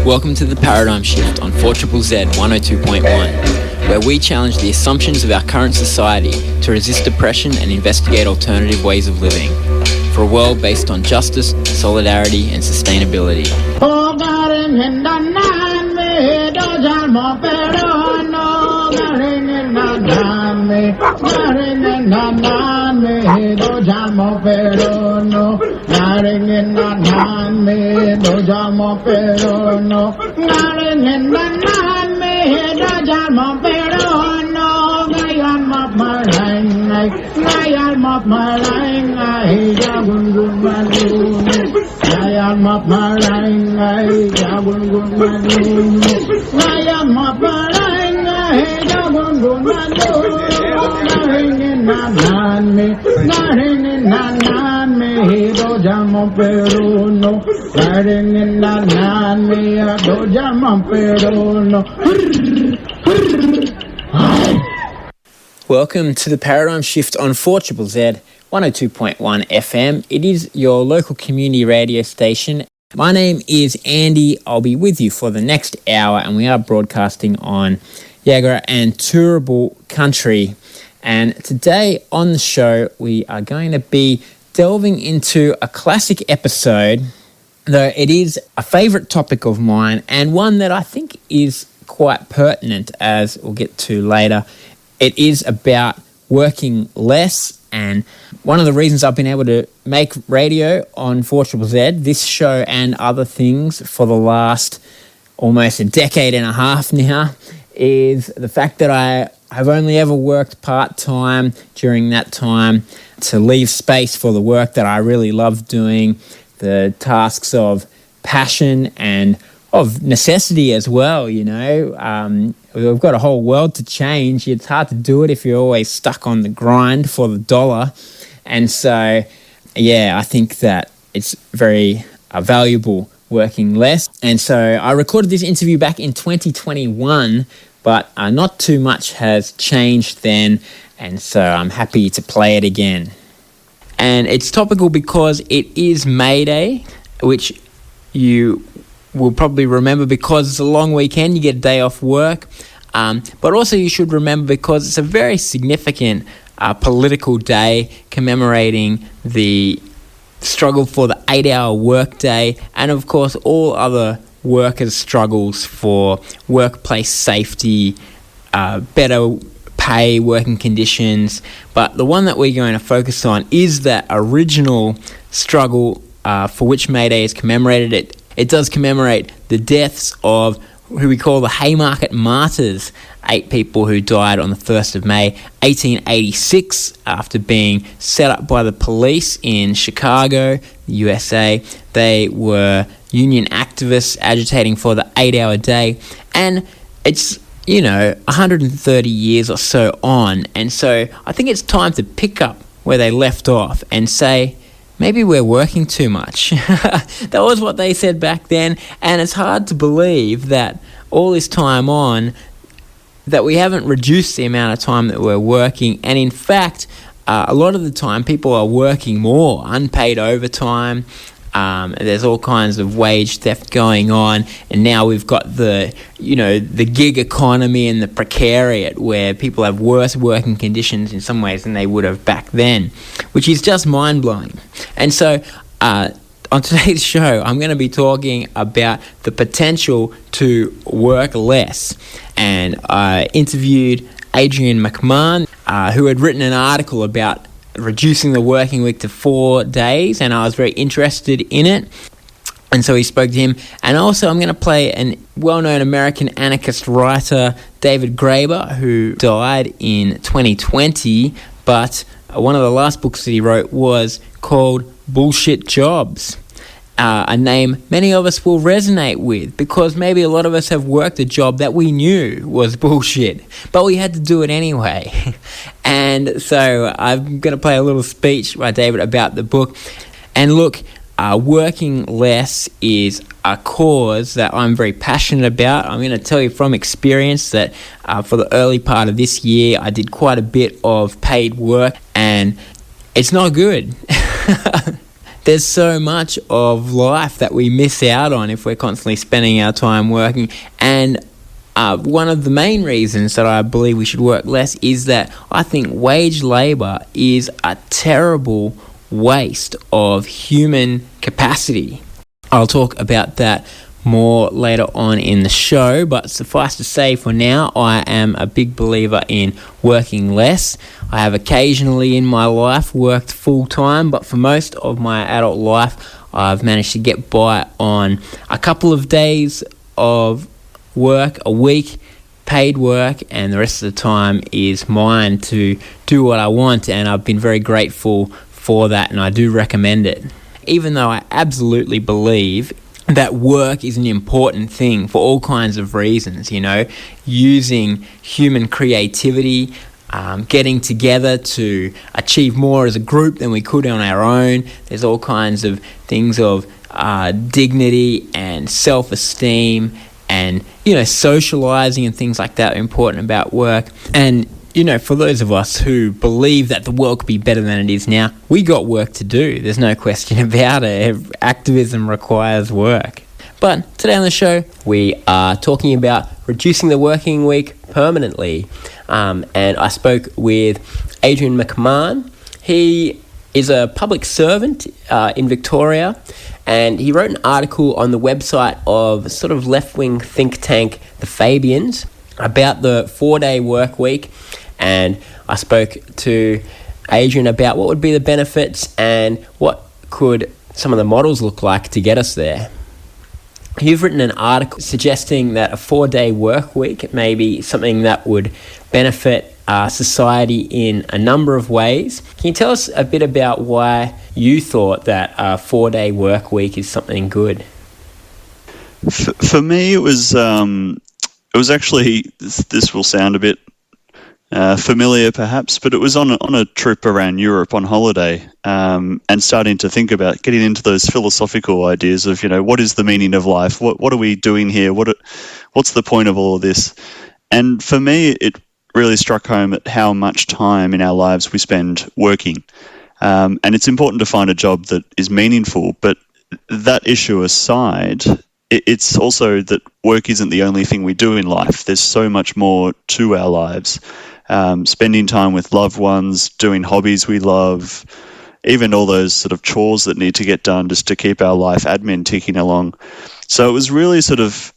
Welcome to the Paradigm Shift on 4ZZZ 102.1, where we challenge the assumptions of our current society to resist oppression and investigate alternative ways of living, for a world based on justice, solidarity and sustainability. Welcome to the Paradigm Shift on 4ZZZ 102.1 FM. It is your local community radio station. My name is Andy. I'll be with you for the next hour, and we are broadcasting on Yagara and Turrbal country. And today on the show, we are going to be delving into a classic episode, though it is a favourite topic of mine and one that I think is quite pertinent, as we'll get to later. It is about working less, and one of the reasons I've been able to make radio on 4ZZZ, this show and other things for the last almost a decade and a half now, is the fact that I have only ever worked part-time during that time to leave space for the work that I really love doing, the tasks of passion and of necessity as well, you know. We've got a whole world to change. It's hard to do it if you're always stuck on the grind for the dollar. And so, yeah, I think that it's very valuable working less. And so I recorded this interview back in 2021, but not too much has changed then. And so I'm happy to play it again. And it's topical because it is May Day, which you will probably remember because it's a long weekend, you get a day off work, but also you should remember because it's a very significant political day commemorating the struggle for the 8-hour workday, and of course all other workers' struggles for workplace safety, better pay, working conditions. But the one that we're going to focus on is that original struggle for which May Day is commemorated. It does commemorate the deaths of who we call the Haymarket Martyrs, 8 people who died on the 1st of May 1886 after being set up by the police in Chicago, USA. They were union activists agitating for the 8-hour day, and it's, 130 years or so on, and so I think it's time to pick up where they left off and say, maybe we're working too much. That was what they said back then, and it's hard to believe that all this time on, that we haven't reduced the amount of time that we're working, and in fact, a lot of the time people are working more, unpaid overtime. There's all kinds of wage theft going on, and now we've got the gig economy and the precariat where people have worse working conditions in some ways than they would have back then, which is just mind-blowing. And so on today's show, I'm going to be talking about the potential to work less, and I interviewed Adrian McMahon, who had written an article about reducing the working week to 4 days, and I was very interested in it, and so we spoke to him. And also I'm going to play a well-known American anarchist writer, David Graeber, who died in 2020, but one of the last books that he wrote was called Bullshit Jobs, a name many of us will resonate with, because maybe a lot of us have worked a job that we knew was bullshit, but we had to do it anyway. And so I'm going to play a little speech by David about the book. And look, working less is a cause that I'm very passionate about. I'm going to tell you from experience that for the early part of this year, I did quite a bit of paid work, and it's not good. there's so much of life that we miss out on if we're constantly spending our time working. And one of the main reasons that I believe we should work less is that I think wage labour is a terrible waste of human capacity. I'll talk about that more later on in the show, but suffice to say for now, I am a big believer in working less. I have occasionally in my life worked full-time, but for most of my adult life, I've managed to get by on a couple of days of work a week, paid work, and the rest of the time is mine to do what I want, and I've been very grateful for that, and I do recommend it. Even though I absolutely believe that work is an important thing for all kinds of reasons, using human creativity, getting together to achieve more as a group than we could on our own. There's all kinds of things of dignity and self-esteem and, socializing and things like that are important about work. And, for those of us who believe that the world could be better than it is now, we got work to do. There's no question about it. Activism requires work. But today on the show, we are talking about reducing the working week permanently. And I spoke with Adrian McMahon. He is a public servant in Victoria, and he wrote an article on the website of sort of left-wing think tank, the Fabians, about the 4-day work week. And I spoke to Adrian about what would be the benefits and what could some of the models look like to get us there. You've written an article suggesting that a 4-day work week may be something that would benefit society in a number of ways. Can you tell us a bit about why you thought that a 4-day work week is something good? For me, it was actually, this will sound a bit familiar perhaps, but it was on a trip around Europe on holiday, and starting to think about getting into those philosophical ideas of, what is the meaning of life? What are we doing here? What's the point of all of this? And for me, it really struck home at how much time in our lives we spend working. And it's important to find a job that is meaningful, but that issue aside, it's also that work isn't the only thing we do in life. There's so much more to our lives. Spending time with loved ones, doing hobbies we love, even all those sort of chores that need to get done just to keep our life admin ticking along. So it was really sort of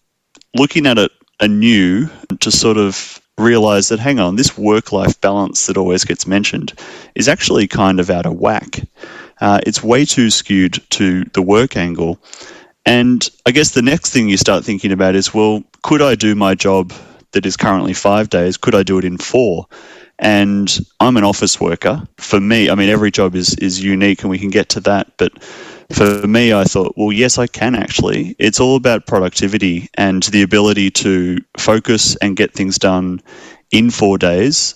looking at it anew to sort of realize that, hang on, this work-life balance that always gets mentioned is actually kind of out of whack. It's way too skewed to the work angle. And I guess the next thing you start thinking about is, well, could I do my job that is currently 5 days? Could I do it in 4? And I'm an office worker. For me, every job is unique and we can get to that. But for me, I thought, well, yes, I can actually. It's all about productivity and the ability to focus and get things done in 4 days.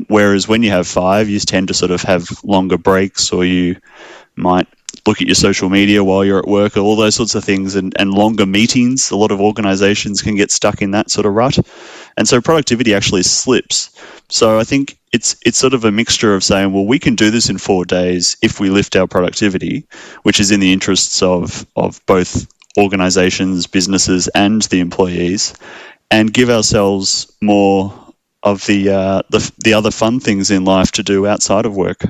Whereas when you have 5, you tend to sort of have longer breaks, or you might look at your social media while you're at work, or all those sorts of things, and longer meetings. A lot of organizations can get stuck in that sort of rut. And so productivity actually slips. So I think it's sort of a mixture of saying, well, we can do this in 4 days if we lift our productivity, which is in the interests of both organizations, businesses, and the employees, and give ourselves more of the other fun things in life to do outside of work.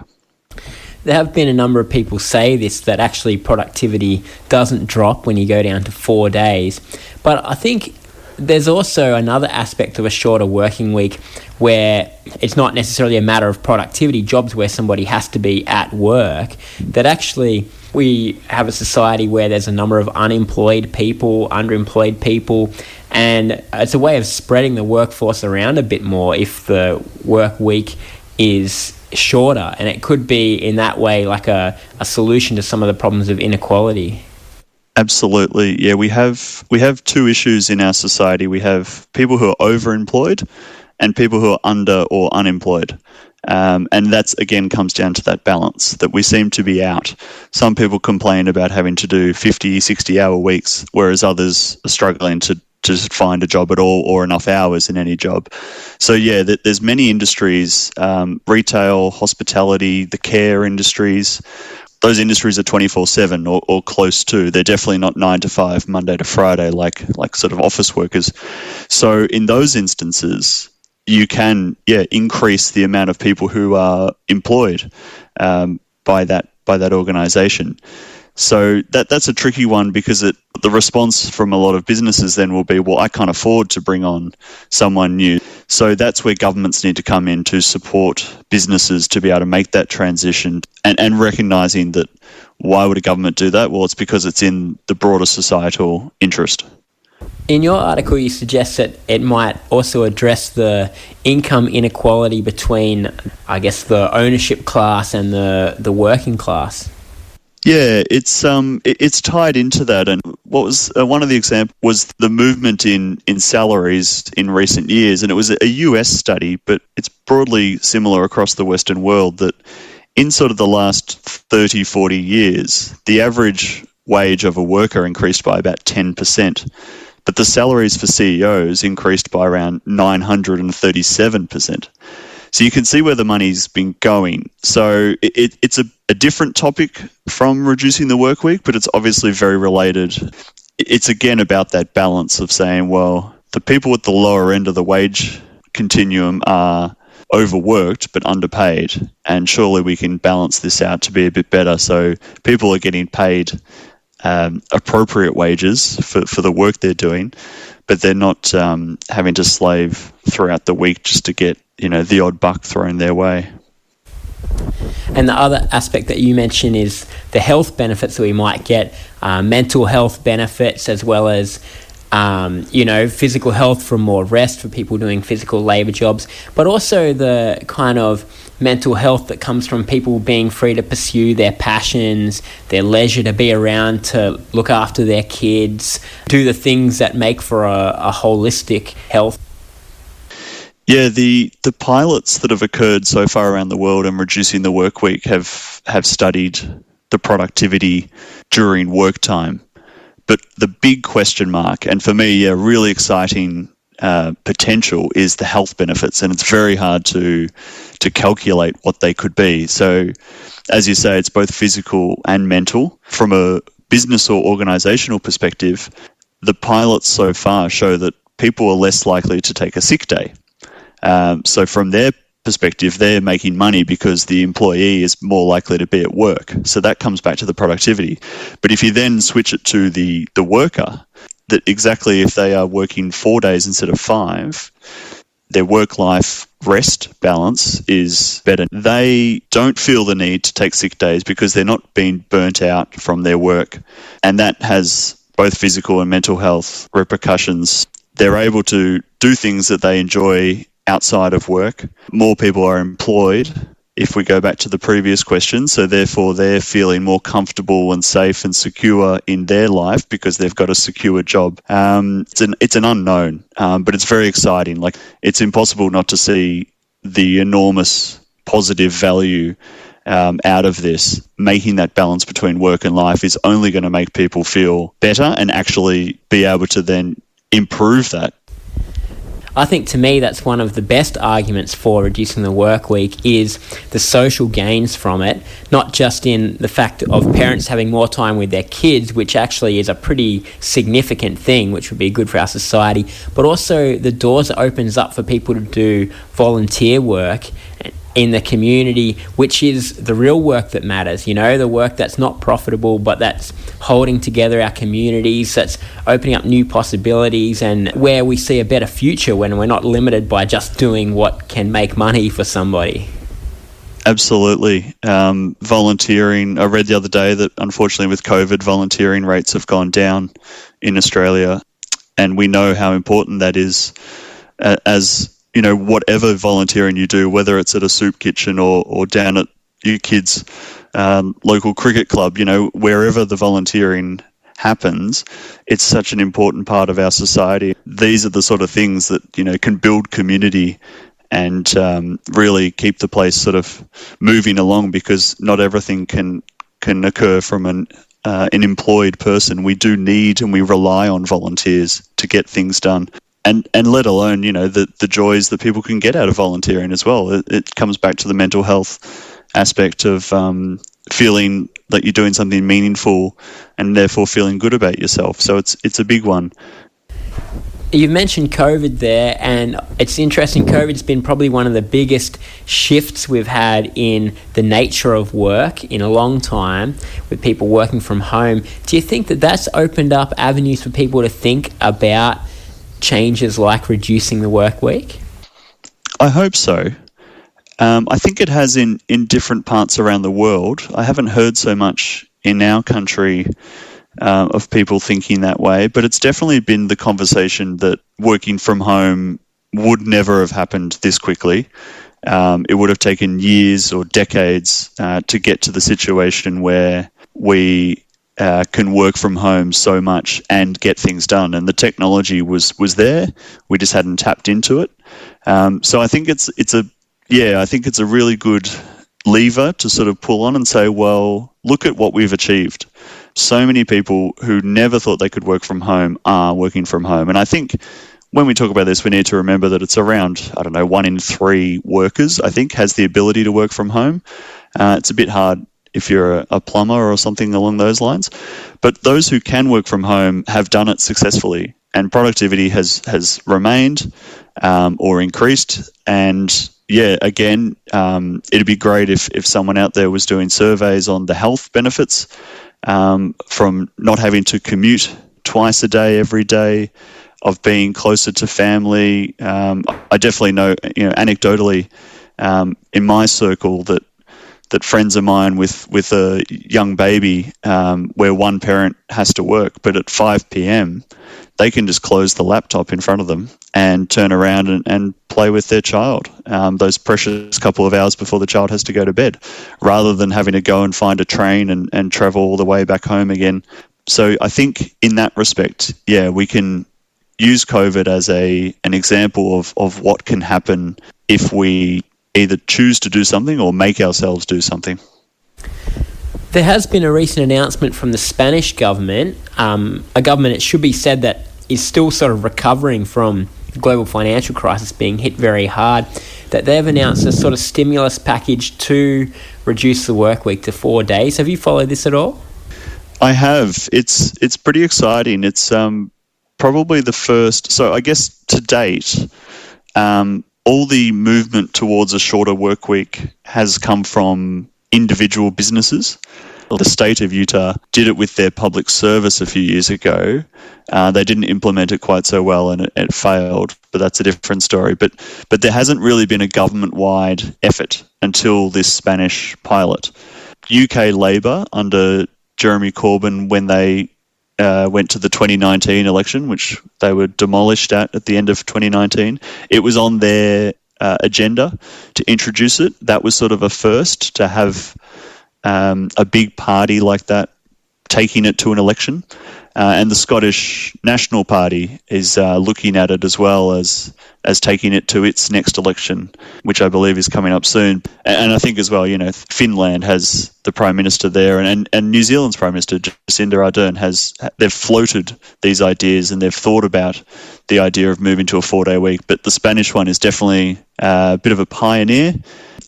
There have been a number of people say this, that actually productivity doesn't drop when you go down to 4 days. But I think there's also another aspect of a shorter working week where it's not necessarily a matter of productivity, jobs where somebody has to be at work, that actually we have a society where there's a number of unemployed people, underemployed people, and it's a way of spreading the workforce around a bit more if the work week is shorter, and it could be in that way like a solution to some of the problems of inequality. Absolutely. Yeah, we have two issues in our society. We have people who are overemployed and people who are under or unemployed. And that's, again, comes down to that balance that we seem to be out. Some people complain about having to do 50, 60-hour weeks, whereas others are struggling to find a job at all or enough hours in any job. So, yeah, there's many industries, retail, hospitality, the care industries, those industries are 24/7 or close to. They're definitely not 9 to 5, Monday to Friday, like sort of office workers. So in those instances, you can increase the amount of people who are employed by that organisation. So that's a tricky one, because the response from a lot of businesses then will be, well, I can't afford to bring on someone new. So that's where governments need to come in to support businesses to be able to make that transition, and recognising that, why would a government do that? Well, it's because it's in the broader societal interest. In your article, you suggest that it might also address the income inequality between, I guess, the ownership class and the working class. Yeah, it's tied into that. And what was one of the examples was the movement in salaries in recent years, and it was a US study, but it's broadly similar across the Western world, that in sort of the last 30, 40 years, the average wage of a worker increased by about 10%, but the salaries for CEOs increased by around 937%. So you can see where the money's been going. So it's a different topic from reducing the work week, but it's obviously very related. It's again about that balance of saying, well, the people at the lower end of the wage continuum are overworked but underpaid, and surely we can balance this out to be a bit better. So people are getting paid appropriate wages for the work they're doing, but they're not having to slave throughout the week just to get the odd buck thrown their way. And the other aspect that you mentioned is the health benefits that we might get, mental health benefits, as well as physical health from more rest for people doing physical labour jobs, but also the kind of mental health that comes from people being free to pursue their passions, their leisure, to be around, to look after their kids, do the things that make for a holistic health. Yeah, the pilots that have occurred so far around the world in reducing the work week have studied the productivity during work time. But the big question mark, and for me, really exciting potential, is the health benefits, and it's very hard to calculate what they could be. So, as you say, it's both physical and mental. From a business or organisational perspective, the pilots so far show that people are less likely to take a sick day. So from their perspective, they're making money because the employee is more likely to be at work. So that comes back to the productivity. But if you then switch it to the worker, that exactly if they are working 4 days instead of 5, their work-life rest balance is better. They don't feel the need to take sick days because they're not being burnt out from their work. And that has both physical and mental health repercussions. They're able to do things that they enjoy outside of work. More people are employed, if we go back to the previous question, so therefore they're feeling more comfortable and safe and secure in their life because they've got a secure job. It's an unknown, but it's very exciting. Like, it's impossible not to see the enormous positive value out of this. Making that balance between work and life is only going to make people feel better and actually be able to then improve that. I think, to me, that's one of the best arguments for reducing the work week, is the social gains from it, not just in the fact of parents having more time with their kids, which actually is a pretty significant thing, which would be good for our society, but also the doors it opens up for people to do volunteer work in the community, which is the real work that matters, the work that's not profitable, but that's holding together our communities, that's opening up new possibilities, and where we see a better future when we're not limited by just doing what can make money for somebody. Absolutely. Volunteering, I read the other day that unfortunately with COVID, volunteering rates have gone down in Australia, and we know how important that is as whatever volunteering you do, whether it's at a soup kitchen or down at your kids' local cricket club, wherever the volunteering happens, it's such an important part of our society. These are the sort of things that, can build community and really keep the place sort of moving along, because not everything can occur from an employed person. We do need and we rely on volunteers to get things done. And let alone, the joys that people can get out of volunteering as well. It comes back to the mental health aspect of feeling that you're doing something meaningful and therefore feeling good about yourself. So it's a big one. You've mentioned COVID there, and it's interesting. COVID's been probably one of the biggest shifts we've had in the nature of work in a long time, with people working from home. Do you think that that's opened up avenues for people to think about changes like reducing the work week? I hope so. I think it has in different parts around the world. I haven't heard so much in our country of people thinking that way, but it's definitely been the conversation that working from home would never have happened this quickly. It would have taken years or decades to get to the situation where we can work from home so much and get things done. And the technology was there. We just hadn't tapped into it. So I think it's a really good lever to sort of pull on and say, well, look at what we've achieved. So many people who never thought they could work from home are working from home. And I think when we talk about this, we need to remember that it's around, 1 in 3 workers, I think, has the ability to work from home. It's a bit hard if you're a plumber or something along those lines. But those who can work from home have done it successfully, and productivity has remained or increased. And yeah, again, it'd be great if someone out there was doing surveys on the health benefits from not having to commute twice a day, every day, of being closer to family. I definitely know, anecdotally, in my circle that friends of mine with a young baby, where one parent has to work, but at 5 p.m. they can just close the laptop in front of them and turn around and play with their child, those precious couple of hours before the child has to go to bed, rather than having to go and find a train and travel all the way back home again. So I think in that respect, we can use COVID as an example of what can happen if we either choose to do something or make ourselves do something. There has been a recent announcement from the Spanish government, a government, it should be said, that is still sort of recovering from the global financial crisis, being hit very hard, that they've announced a sort of stimulus package to reduce the work week to 4 days. Have you followed this at all? I have. It's pretty exciting. It's probably the first. So I guess to date, all the movement towards a shorter work week has come from individual businesses. The state of Utah did it with their public service a few years ago. They didn't implement it quite so well, and it failed, but that's a different story. But there hasn't really been a government-wide effort until this Spanish pilot. UK Labor, under Jeremy Corbyn, when they went to the 2019 election, which they were demolished at the end of 2019, it was on their agenda to introduce it. That was sort of a first to have a big party like that taking it to an election. And the Scottish National Party is looking at it as well as taking it to its next election, which I believe is coming up soon. And I think as well, Finland has the Prime Minister there, and New Zealand's Prime Minister, Jacinda Ardern, they've floated these ideas and they've thought about the idea of moving to a 4-day week. But the Spanish one is definitely a bit of a pioneer.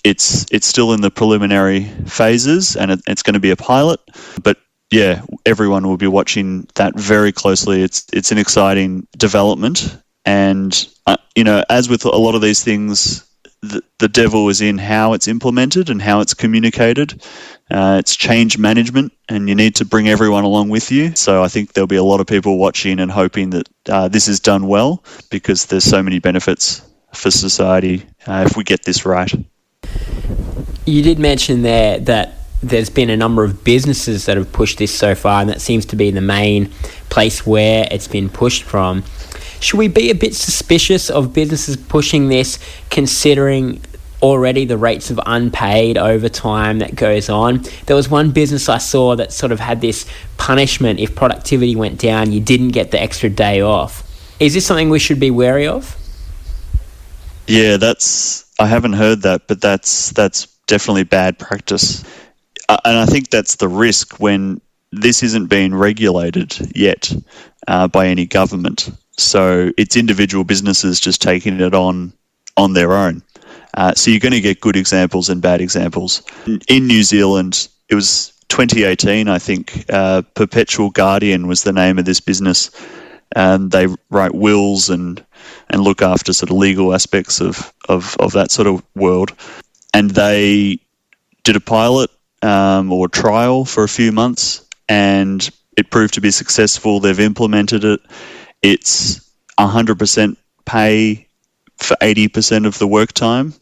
It's still in the preliminary phases, and it's going to be a pilot, but yeah, everyone will be watching that very closely. It's an exciting development, and as with a lot of these things, the devil is in how it's implemented and how it's communicated. It's change management, and you need to bring everyone along with you. So I think there'll be a lot of people watching and hoping that this is done well, because there's so many benefits for society if we get this right. You did mention there that there's been a number of businesses that have pushed this so far, and that seems to be the main place where it's been pushed from. Should we be a bit suspicious of businesses pushing this, considering already the rates of unpaid overtime that goes on? There was one business I saw that sort of had this punishment: if productivity went down, you didn't get the extra day off. Is this something we should be wary of? Yeah, I haven't heard that, but that's definitely bad practice. And I think that's the risk when this isn't being regulated yet by any government. So it's individual businesses just taking it on their own. So you're going to get good examples and bad examples. In New Zealand, it was 2018, I think. Perpetual Guardian was the name of this business. They write wills and look after sort of legal aspects of that sort of world. And they did a pilot or trial for a few months, and it proved to be successful. They've implemented it. It's 100% pay for 80% of the work time,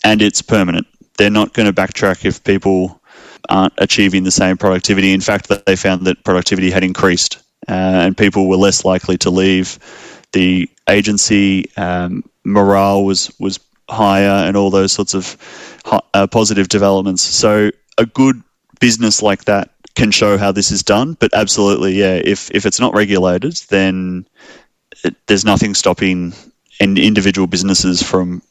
and it's permanent. They're not going to backtrack if people aren't achieving the same productivity. In fact, they found that productivity had increased, and people were less likely to leave the agency. Morale was higher, and all those sorts of positive developments. So a good business like that can show how this is done. But absolutely, yeah, if it's not regulated, then there's nothing stopping individual businesses from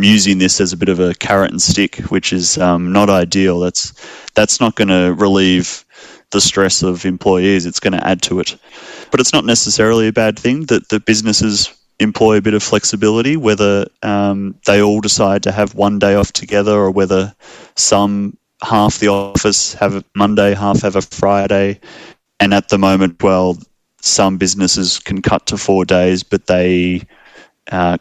using this as a bit of a carrot and stick, which is not ideal. That's not going to relieve the stress of employees. It's going to add to it. But it's not necessarily a bad thing that the businesses employ a bit of flexibility, whether they all decide to have one day off together, or whether half the office have a Monday, half have a Friday. And at the moment, well, some businesses can cut to 4 days, but they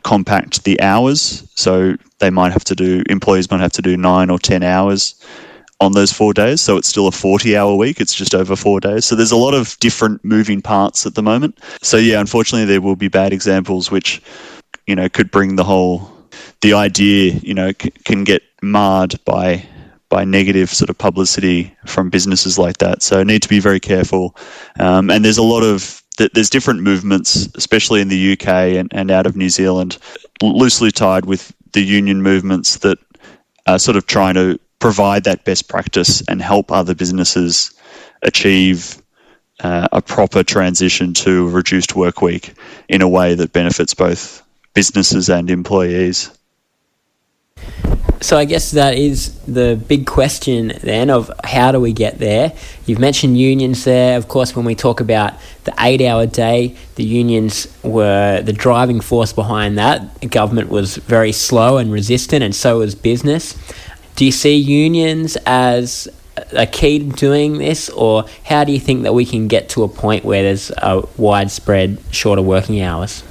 compact the hours. So employees might have to do 9 or 10 hours on those 4 days. So it's still a 40-hour week. It's just over 4 days. So there's a lot of different moving parts at the moment. So yeah, unfortunately, there will be bad examples which, could bring the idea, can get marred by negative sort of publicity from businesses like that. So need to be very careful. And there's different movements, especially in the UK and out of New Zealand, loosely tied with the union movements that are sort of trying to provide that best practice and help other businesses achieve a proper transition to a reduced work week in a way that benefits both businesses and employees. So I guess that is the big question then of how do we get there? You've mentioned unions there. Of course, when we talk about the 8-hour day, the unions were the driving force behind that. The government was very slow and resistant, and so was business. Do you see unions as a key to doing this, or how do you think that we can get to a point where there's a widespread shorter working hours?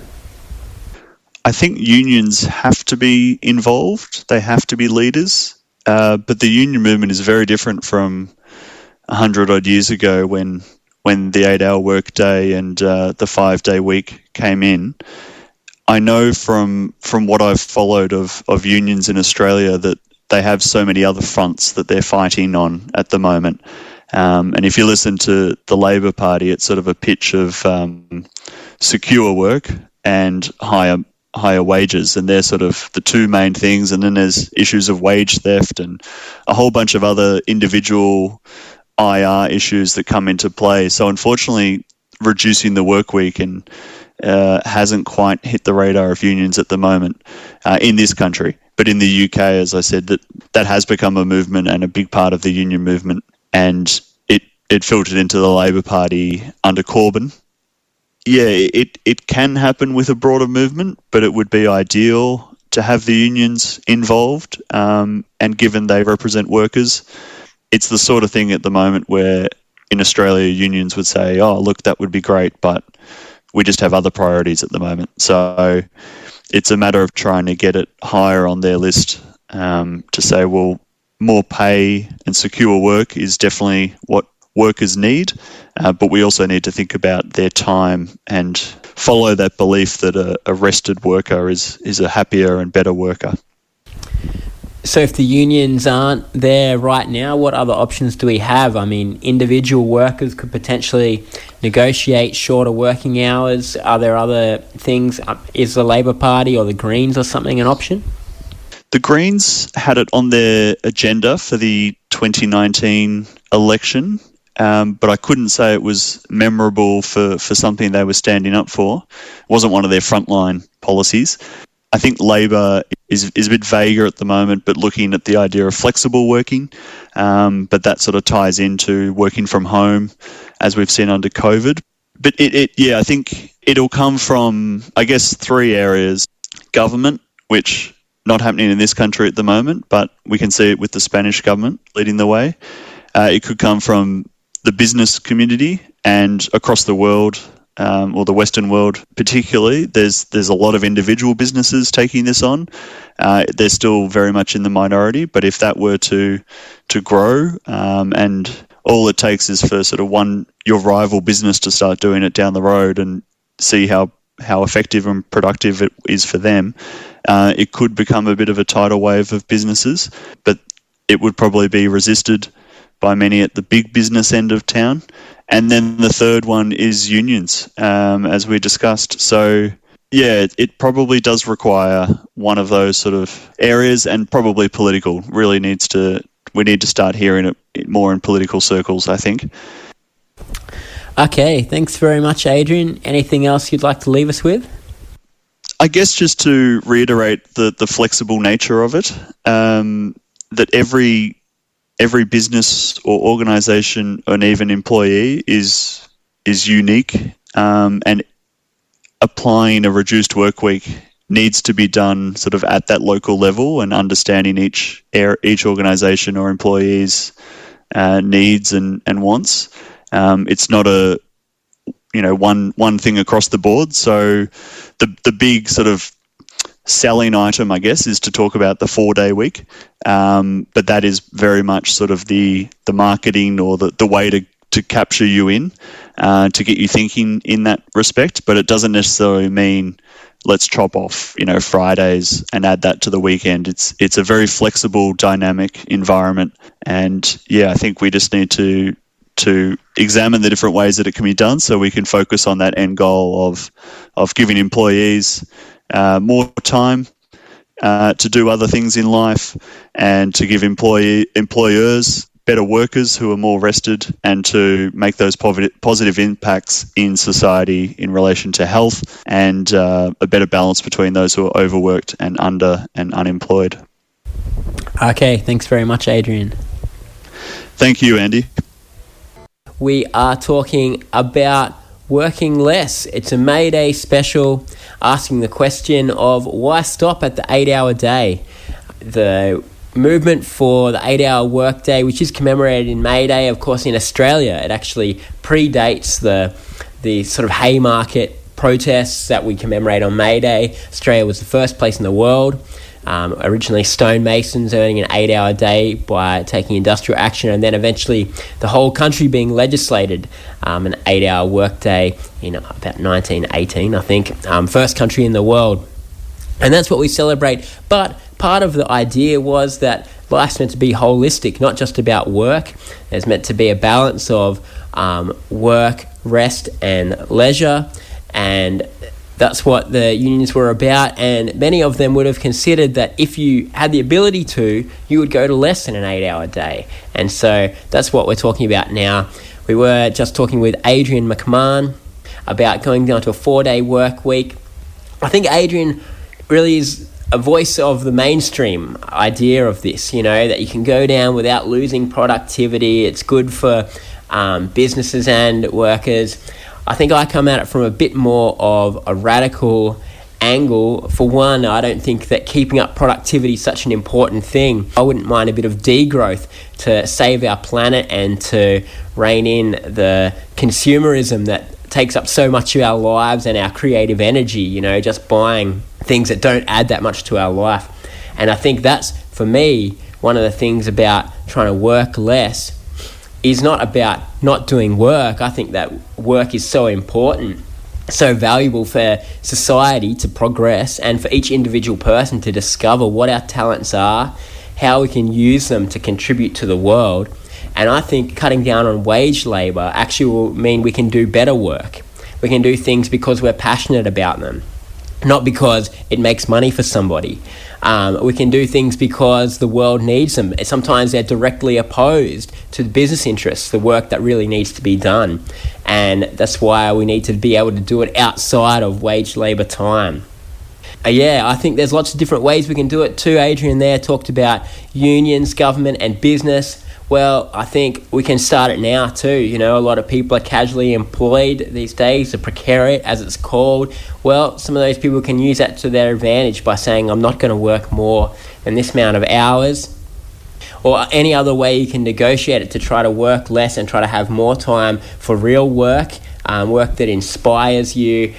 I think unions have to be involved. They have to be leaders. But the union movement is very different from 100 odd years ago when the 8-hour work day and the 5-day week came in. I know from what I've followed of unions in Australia that they have so many other fronts that they're fighting on at the moment. And if you listen to the Labor Party, it's sort of a pitch of secure work and higher wages, and they're sort of the two main things. And then there's issues of wage theft and a whole bunch of other individual IR issues that come into play. So unfortunately, reducing the work week hasn't quite hit the radar of unions at the moment in this country. But in the UK, as I said, that has become a movement and a big part of the union movement, and it filtered into the Labor Party under Corbyn. Yeah, it can happen with a broader movement, but it would be ideal to have the unions involved, and given they represent workers, it's the sort of thing at the moment where in Australia unions would say, oh, look, that would be great, but we just have other priorities at the moment. So it's a matter of trying to get it higher on their list, to say, well, more pay and secure work is definitely what workers need, but we also need to think about their time and follow that belief that a rested worker is a happier and better worker. So if the unions aren't there right now, what other options do we have? I mean, individual workers could potentially negotiate shorter working hours. Are there other things? Is the Labor Party or the Greens or something an option? The Greens had it on their agenda for the 2019 election, but I couldn't say it was memorable for something they were standing up for. It wasn't one of their frontline policies. I think Labor is a bit vaguer at the moment, but looking at the idea of flexible working, but that sort of ties into working from home, as we've seen under COVID. But I think it'll come from, I guess, three areas. Government, which not happening in this country at the moment, but we can see it with the Spanish government leading the way. It could come from the business community, and across the world, or the Western world particularly, there's a lot of individual businesses taking this on. They're still very much in the minority, but if that were to grow, and all it takes is for sort of your rival business to start doing it down the road and see how effective and productive it is for them, it could become a bit of a tidal wave of businesses, but it would probably be resisted by many at the big business end of town. And then the third one is unions, as we discussed. So, yeah, it probably does require one of those sort of areas, and probably political. We need to start hearing it more in political circles, I think. Okay, thanks very much, Adrian. Anything else you'd like to leave us with? I guess just to reiterate the flexible nature of it, that every business or organisation and even employee is unique, and applying a reduced work week needs to be done sort of at that local level, and understanding each organisation or employee's needs and wants. It's not a one thing across the board. So the big sort of selling item, I guess, is to talk about the 4-day week, but that is very much sort of the marketing or the way to capture you in, to get you thinking in that respect. But it doesn't necessarily mean let's chop off Fridays and add that to the weekend. It's a very flexible, dynamic environment, and I think we just need to examine the different ways that it can be done, so we can focus on that end goal of giving employees more time to do other things in life, and to give employers better workers who are more rested, and to make those positive impacts in society in relation to health, and a better balance between those who are overworked and unemployed. Okay, thanks very much, Adrian. Thank you, Andy. We are talking about working less. It's a May Day special, asking the question of why stop at the 8-hour day. The movement for the 8-hour workday, which is commemorated in May Day, of course, in Australia, it actually predates the sort of Haymarket protests that we commemorate on May Day. Australia was the first place in the world. Originally stonemasons earning an 8-hour day by taking industrial action, and then eventually the whole country being legislated an 8-hour workday in about 1918, I think. First country in the world. And that's what we celebrate. But part of the idea was that life's meant to be holistic, not just about work. There's meant to be a balance of work, rest, and leisure. And that's what the unions were about, and many of them would have considered that if you had the ability to, you would go to less than an 8-hour day. And so that's what we're talking about now. We were just talking with Adrian McMahon about going down to a 4-day work week. I think Adrian really is a voice of the mainstream idea of this, that you can go down without losing productivity. It's good for businesses and workers. I think I come at it from a bit more of a radical angle. For one, I don't think that keeping up productivity is such an important thing. I wouldn't mind a bit of degrowth to save our planet and to rein in the consumerism that takes up so much of our lives and our creative energy, just buying things that don't add that much to our life. And I think that's, for me, one of the things about trying to work less is not about not doing work. I think that work is so important, so valuable for society to progress, and for each individual person to discover what our talents are, how we can use them to contribute to the world. And I think cutting down on wage labour actually will mean we can do better work. We can do things because we're passionate about them, not because it makes money for somebody. We can do things because the world needs them. Sometimes they're directly opposed to the business interests, the work that really needs to be done. And that's why we need to be able to do it outside of wage labour time. I think there's lots of different ways we can do it too. Adrian there talked about unions, government and business. Well, I think we can start it now too. A lot of people are casually employed these days, the precariat as it's called. Well, some of those people can use that to their advantage by saying, I'm not going to work more than this amount of hours. Or any other way you can negotiate it to try to work less and try to have more time for real work, work that inspires you,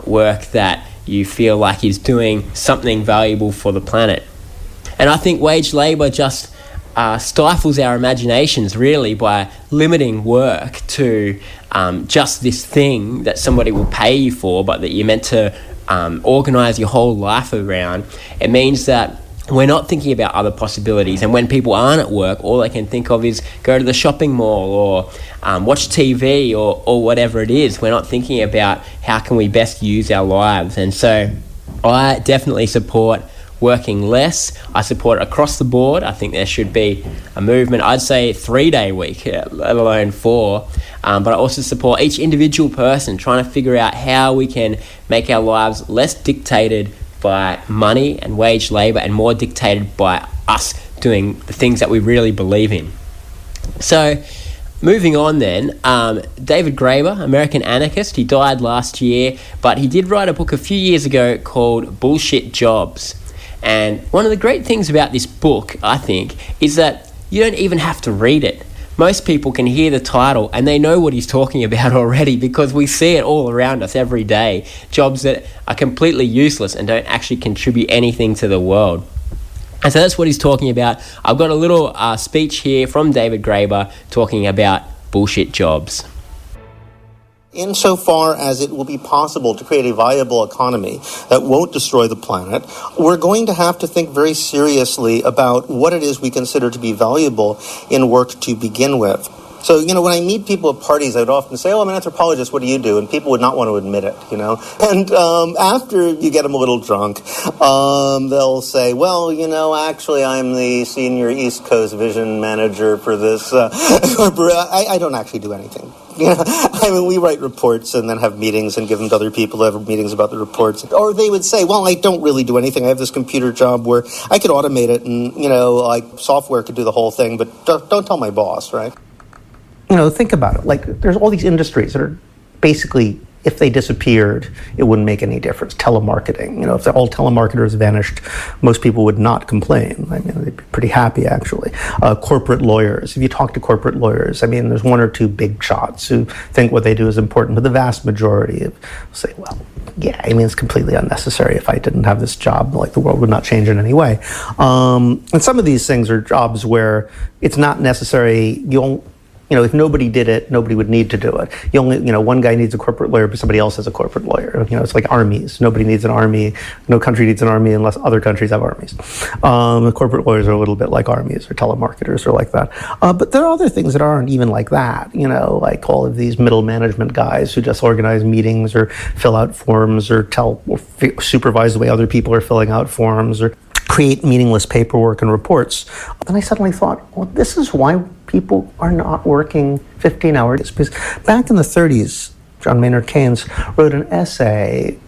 work that you feel like is doing something valuable for the planet. And I think wage labour just stifles our imaginations really by limiting work to just this thing that somebody will pay you for, but that you're meant to organise your whole life around. It means that we're not thinking about other possibilities, and when people aren't at work, all they can think of is go to the shopping mall or watch TV or whatever it is. We're not thinking about how can we best use our lives. And so I definitely support working less. I support it across the board. I think there should be a movement, I'd say 3-day week, let alone 4. But I also support each individual person trying to figure out how we can make our lives less dictated by money and wage labour and more dictated by us doing the things that we really believe in. So moving on then, David Graeber, American anarchist, he died last year, but he did write a book a few years ago called Bullshit Jobs. And one of the great things about this book, I think, is that you don't even have to read it. Most people can hear the title and they know what he's talking about already, because we see it all around us every day. Jobs that are completely useless and don't actually contribute anything to the world. And so that's what he's talking about. I've got a little speech here from David Graeber talking about bullshit jobs. Insofar as it will be possible to create a viable economy that won't destroy the planet, we're going to have to think very seriously about what it is we consider to be valuable in work to begin with. So, when I meet people at parties, I would often say, I'm an anthropologist, what do you do? And people would not want to admit it, And after you get them a little drunk, they'll say, actually, I'm the senior East Coast vision manager for this. I don't actually do anything. We write reports and then have meetings and give them to other people who have meetings about the reports. Or they would say, I don't really do anything. I have this computer job where I could automate it and, software could do the whole thing, but don't tell my boss, right? Think about it. There's all these industries that are basically, if they disappeared, it wouldn't make any difference. Telemarketing, if all telemarketers vanished, most people would not complain. They'd be pretty happy, actually. Corporate lawyers, if you talk to corporate lawyers, there's one or two big shots who think what they do is important, but the vast majority say, it's completely unnecessary. If I didn't have this job, the world would not change in any way. And some of these things are jobs where it's not necessary. If nobody did it, nobody would need to do it. One guy needs a corporate lawyer, but somebody else has a corporate lawyer. It's like armies. Nobody needs an army. No country needs an army unless other countries have armies. The corporate lawyers are a little bit like armies, or telemarketers are like that. But there are other things that aren't even like that. Like all of these middle management guys who just organize meetings or fill out forms or supervise the way other people are filling out forms or create meaningless paperwork and reports. Then I suddenly thought, this is why people are not working 15 hours. Because back in the 30s, John Maynard Keynes wrote an essay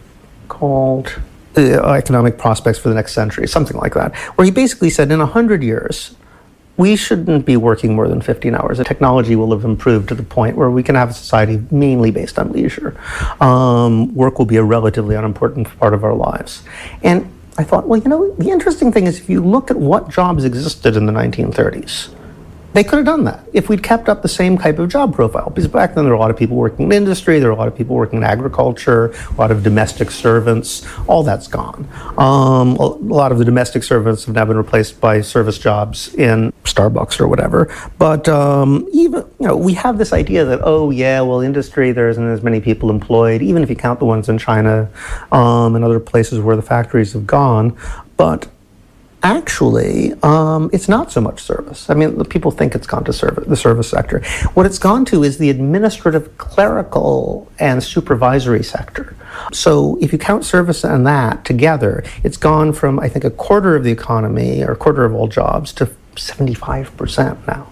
called Economic Prospects for the Next Century, something like that, where he basically said in 100 years, we shouldn't be working more than 15 hours. The technology will have improved to the point where we can have a society mainly based on leisure. Work will be a relatively unimportant part of our lives. And I thought, the interesting thing is if you look at what jobs existed in the 1930s, they could have done that if we'd kept up the same type of job profile. Because back then there were a lot of people working in industry, there were a lot of people working in agriculture, a lot of domestic servants, all that's gone. A lot of the domestic servants have now been replaced by service jobs in Starbucks or whatever. But even, we have this idea that, industry, there isn't as many people employed, even if you count the ones in China and other places where the factories have gone. But actually, it's not so much service. The people think it's gone to the service sector. What it's gone to is the administrative, clerical, and supervisory sector. So if you count service and that together, it's gone from, I think, a quarter of the economy, or a quarter of all jobs, to 75% now.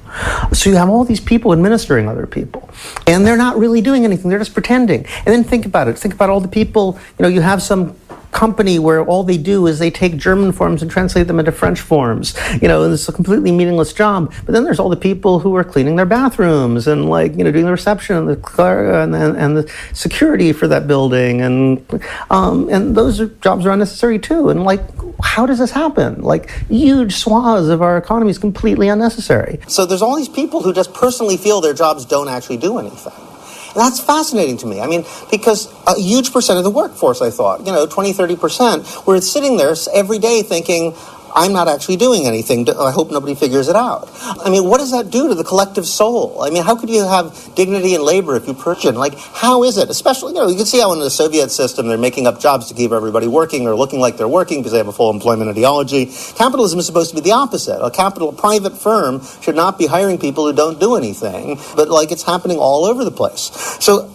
So you have all these people administering other people, and they're not really doing anything. They're just pretending. And then think about it. Think about all the people, you have some company where all they do is they take German forms and translate them into French forms, and it's a completely meaningless job. But then there's all the people who are cleaning their bathrooms and doing the reception and the security for that building, and those jobs are unnecessary too. And how does this happen? Like, huge swaths of our economy is completely unnecessary. So there's all these people who just personally feel their jobs don't actually do anything. And that's fascinating to me. I mean, because a huge percent of the workforce, I thought, 20, 30%, were sitting there every day thinking, I'm not actually doing anything. I hope nobody figures it out. I mean, what does that do to the collective soul? I mean, how could you have dignity in labor if you purchase? Like, how is it? Especially, you can see how in the Soviet system they're making up jobs to keep everybody working or looking like they're working because they have a full employment ideology. Capitalism is supposed to be the opposite. A private firm should not be hiring people who don't do anything, but it's happening all over the place. So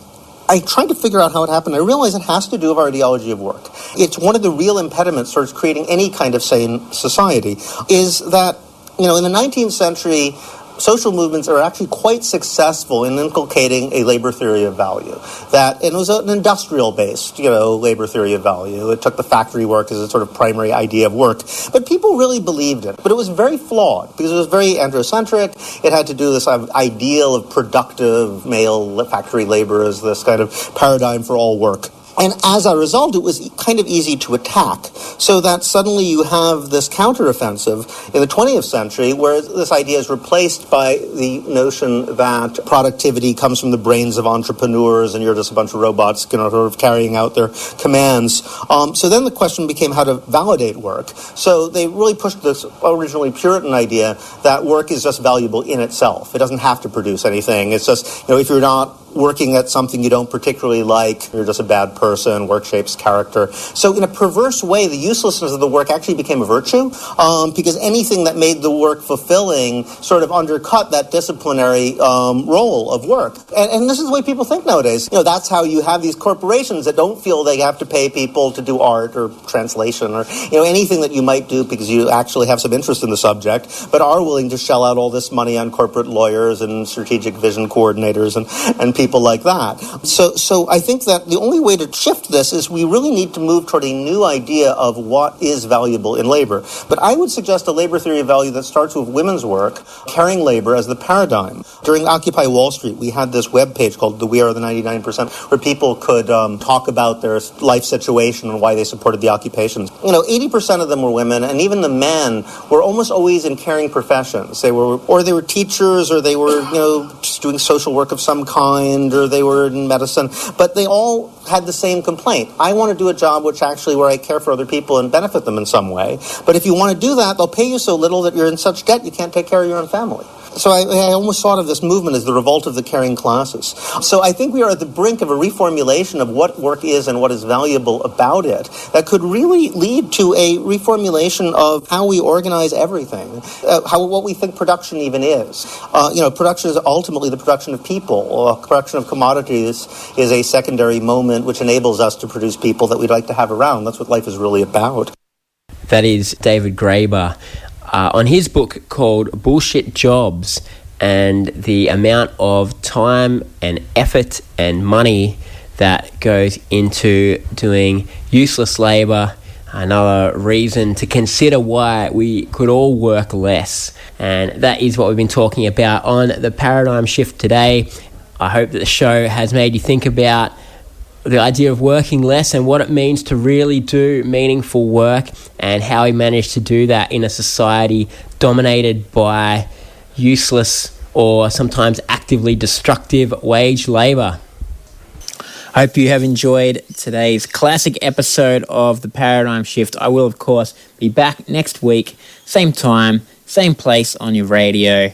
I tried to figure out how it happened. I realized it has to do with our ideology of work. It's one of the real impediments towards creating any kind of sane society, is that, in the 19th century, social movements are actually quite successful in inculcating a labor theory of value. And it was an industrial-based, labor theory of value. It took the factory work as a sort of primary idea of work. But people really believed it. But it was very flawed because it was very androcentric. It had to do this ideal of productive male factory labor as this kind of paradigm for all work. And as a result, it was kind of easy to attack, so that suddenly you have this counteroffensive in the 20th century where this idea is replaced by the notion that productivity comes from the brains of entrepreneurs and you're just a bunch of robots sort of carrying out their commands. So then the question became how to validate work. So they really pushed this originally Puritan idea that work is just valuable in itself. It doesn't have to produce anything. It's just, if you're not working at something you don't particularly like, you're just a bad person, work shapes character. So in a perverse way, the uselessness of the work actually became a virtue, because anything that made the work fulfilling sort of undercut that disciplinary role of work. And this is the way people think nowadays. That's how you have these corporations that don't feel they have to pay people to do art or translation or, anything that you might do because you actually have some interest in the subject, but are willing to shell out all this money on corporate lawyers and strategic vision coordinators and people like that. So I think that the only way to shift this is we really need to move toward a new idea of what is valuable in labor. But I would suggest a labor theory of value that starts with women's work, carrying labor as the paradigm. During Occupy Wall Street, we had this webpage called the We Are the 99%, where people could talk about their life situation and why they supported the occupations. 80% of them were women, and even the men were almost always in caring professions. They were teachers, or they were, just doing social work of some kind, or they were in medicine, but they all had the same complaint. I want to do a job where I care for other people and benefit them in some way. But if you want to do that, they'll pay you so little that you're in such debt you can't take care of your own family. So I almost thought of this movement as the revolt of the caring classes. So I think we are at the brink of a reformulation of what work is and what is valuable about it that could really lead to a reformulation of how we organize everything, what we think production even is. Production is ultimately the production of people. Production of commodities is a secondary moment which enables us to produce people that we'd like to have around. That's what life is really about. That is David Graeber. On his book called Bullshit Jobs, and the amount of time and effort and money that goes into doing useless labour, another reason to consider why we could all work less. And that is what we've been talking about on the Paradigm Shift today. I hope that the show has made you think about the idea of working less and what it means to really do meaningful work, and how we manage to do that in a society dominated by useless or sometimes actively destructive wage labour. I hope you have enjoyed today's classic episode of The Paradigm Shift. I will, of course, be back next week, same time, same place on your radio.